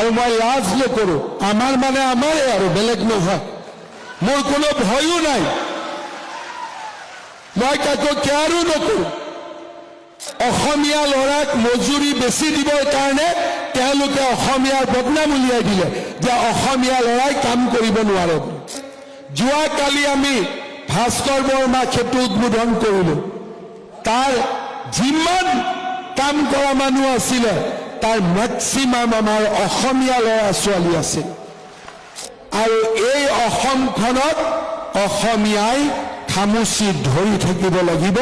আৰু মই লাজ নকৰোঁ। আমাৰ মানে আমাৰে আৰু বেলেগ নহয়। মোৰ কোনো ভয়ো নাই, মই কাকো কেয়াৰো নকৰোঁ। অসমীয়া ল'ৰাক মজুৰি বেছি দিবৰ কাৰণে তেওঁলোকে অসমীয়াৰ বদনাম উলিয়াই দিলে যে অসমীয়া ল'ৰাই কাম কৰিব নোৱাৰে। যোৱাকালি আমি ভাস্কৰ বৰ্মা সেতু উদ্বোধন কৰিলোঁ। তাৰ যিমান কাম কৰা মানুহ আছিলে তাৰ মেক্সিমাম আমাৰ অসমীয়া ল'ৰা ছোৱালী আছিল। আৰু এই অসমখনত অসমীয়াই খামুচি ধৰি থাকিব লাগিব।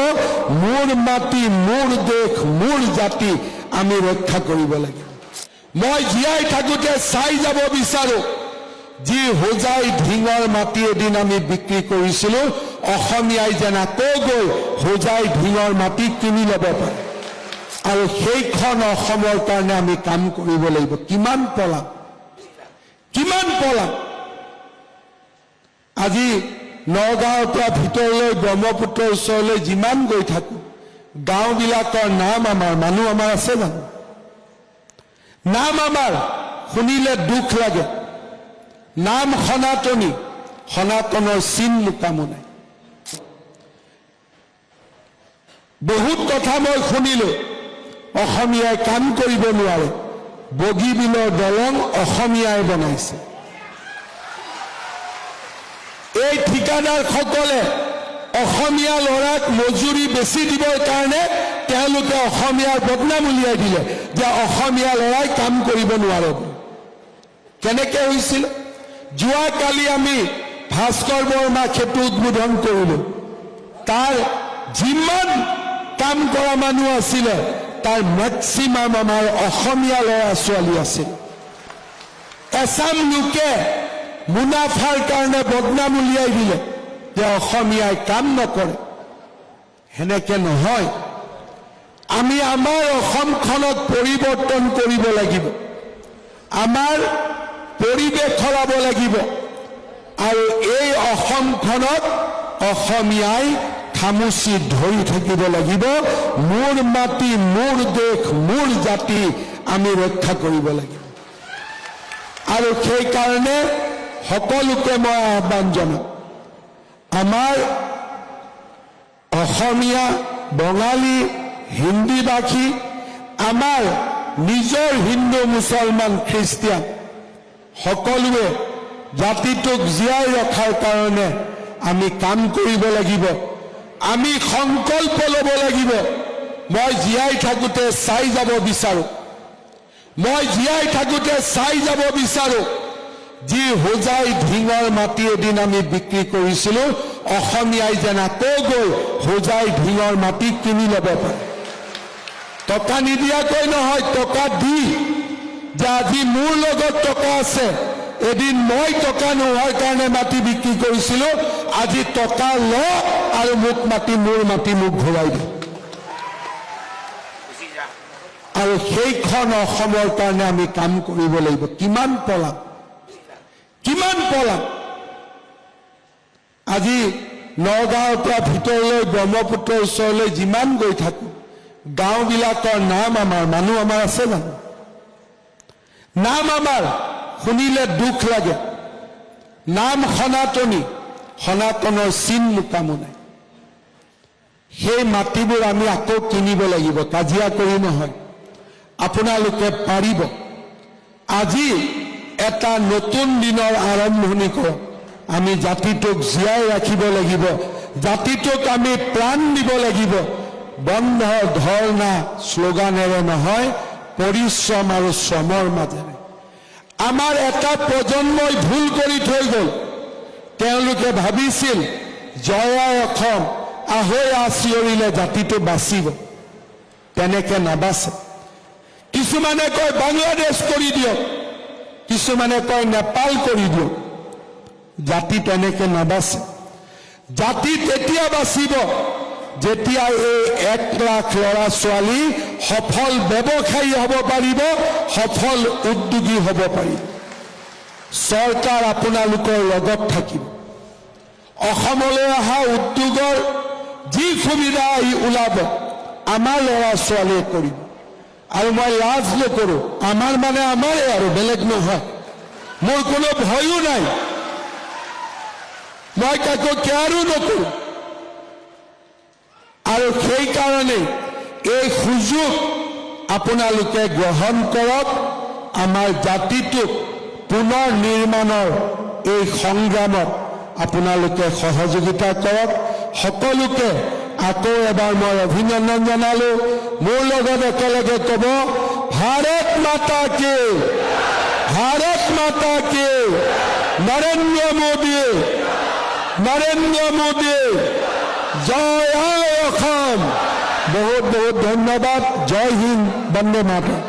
মোৰ মাটি, মোৰ দেশ, মোৰ জাতি আমি ৰক্ষা কৰিব লাগিব। মই জীয়াই থাকোঁতে চাই যাব বিচাৰোঁ, যি হোজাই ঢিঙৰ মাটি এদিন আমি বিক্ৰী কৰিছিলোঁ, অসমীয়াই যেন আকৌ গৈ হোজাই ঢিঙৰ মাটি কিনি ল'ব পাৰে। আৰু সেইখন অসমৰ কাৰণে আমি কাম কৰিব লাগিব। কিমান পলাম, কিমান পলাম। আজি নগাঁৱৰ পৰা ভিতৰলৈ ব্ৰহ্মপুত্ৰৰ ওচৰলৈ যিমান গৈ থাকোঁ, গাঁওবিলাকৰ নাম আমাৰ, মানুহ আমাৰ আছে জানো? নাম আমাৰ শুনিলে দুখ লাগে। নাম সনাতনী, সনাতনৰ চিন লুকামো নাই। বহুত কথা মই শুনিলোঁ, অসমীয়াই কাম কৰিব নোৱাৰে। বগীবিলৰ দলং অসমীয়াই বনাইছে। এই ঠিকাদাৰসকলে অসমীয়া ল'ৰাক মজুৰি বেছি দিবৰ কাৰণে তেওঁলোকে অসমীয়াৰ বদনাম উলিয়াই দিলে যে অসমীয়া ল'ৰাই কাম কৰিব নোৱাৰে। কেনেকৈ হৈছিল? যোৱাকালি আমি ভাস্কৰ বৰ্মা সেতু উদ্বোধন কৰিলোঁ। তাৰ যিমান কাম কৰা মানুহ আছিলে তাৰ মেক্সিমাম আমাৰ অসমীয়া ল'ৰা ছোৱালী আছিল। এছাম লোকে মুনাফাৰ কাৰণে বদনাম উলিয়াই দিলে যে অসমীয়াই কাম নকৰে। সেনেকে নহয়। আমি আমাৰ অসমখনক পৰিৱৰ্তন কৰিব লাগিব, আমাৰ পৰিৱেশ সলাব লাগিব। আৰু এই অসমখনত অসমীয়াই খামুচি ধৰি থাকিব লাগিব। মোৰ মাটি, মোৰ দেশ, মোৰ জাতি আমি ৰক্ষা কৰিব লাগিব। আৰু সেইকাৰণে সকলোকে মই আহ্বান জনাম, আমাৰ অসমীয়া, বঙালী, হিন্দীভাষী, আমাৰ নিজৰ হিন্দু, মুছলমান, খ্ৰীষ্টিয়ান সকলোৱে জাতিটোক জীয়াই ৰখাৰ কাৰণে আমি কাম কৰিব লাগিব। আমি সংকল্প ল'ব লাগিব। মই জীয়াই থাকোঁতে চাই যাব বিচাৰোঁ, মই জীয়াই থাকোঁতে চাই যাব বিচাৰোঁ, যি হোজাই ঢিঙৰ মাটি এদিন আমি বিক্ৰী কৰিছিলোঁ, অসমীয়াই যেন আকৌ গৈ হোজাই ঢিঙৰ মাটি কিনি ল'ব পাৰে। টকা নিদিয়াকৈ নহয়, টকা দি, যে আজি মোৰ লগত টকা আছে, এদিন মই টকা নোহোৱাৰ কাৰণে মাটি বিক্ৰী কৰিছিলোঁ, আজি টকা ল আৰু মোক মাটি, মোৰ মাটি মোক ঘূৰাই দি। আৰু সেইখন অসমৰ কাৰণে আমি কাম কৰিব লাগিব। কিমান পলাম, কিমান পলাম। আজি নগাঁৱৰ পৰা ভিতৰলৈ ব্ৰহ্মপুত্ৰৰ ওচৰলৈ যিমান গৈ থাকোঁ, গাঁওবিলাকৰ নাম আমাৰ, মানুহ আমাৰ আছে জানো? নাম আমাৰ শুনিলে দুখ লাগে। নাম সনাতনী, সনাতনৰ চিন লুকামো নাই। সেই মাটিবোৰ আমি আকৌ কিনিব লাগিব, কাজিয়া কৰি নহয়। আপোনালোকে পাৰিব। আজি এটা নতুন দিনৰ আৰম্ভণি কৰক। আমি জাতিটোক জীয়াই ৰাখিব লাগিব, জাতিটোক আমি প্ৰাণ দিব লাগিব। বন্ধ ধৰ্ণা শ্লোগানেৰে নহয়, পৰিশ্ৰম আৰু শ্ৰমৰ মাজেৰে। আমাৰ এটা প্ৰজন্মই ভুল কৰি থৈ গ'ল। তেওঁলোকে ভাবিছিল জয় অসম, আহৈ আচিয়ৰিলে জাতিটো বাচিব। তেনেকে নাবাচে। কিছুমানে কয় বাংলাদেশ কৰি দিয়ক, কিছুমানে কয় নেপাল কৰি দিয়ক। জাতি তেনেকে নাবাচে। জাতি তেতিয়া বাচিব যেতিয়া এই 1 লাখ ল'ৰা ছোৱালী সফল ব্যৱসায়ী হ'ব পাৰিব, সফল উদ্যোগী হ'ব পাৰিব। চৰকাৰ আপোনালোকৰ লগত থাকিব। অসমলৈ অহা উদ্যোগৰ যি সুবিধা ওলাব আমাৰ ল'ৰা ছোৱালীয়ে কৰিব। আৰু মই লাজ নকৰোঁ। আমাৰ মানে আমাৰে আৰু বেলেগ নহয়। মোৰ কোনো ভয়ো নাই, মই কাকো কেয়াৰো নকৰোঁ। আৰু সেইকাৰণে এই সুযোগ আপোনালোকে গ্ৰহণ কৰক। আমাৰ জাতিটোক পুনৰ নিৰ্মাণৰ এই সংগ্ৰামত আপোনালোকে সহযোগিতা কৰক। সকলোকে আকৌ এবাৰ মই অভিনন্দন জনালোঁ। মোৰ লগত একেলগে ক'ব, ভাৰত মাতা কি, ভাৰত মাতা কি, নৰেন্দ্ৰ মোদী, নৰেন্দ্ৰ মোদী, জয় আই অসম। বহুত বহুত ধন্যবাদ। জয় হিন্দ, বন্দে মাতৰম।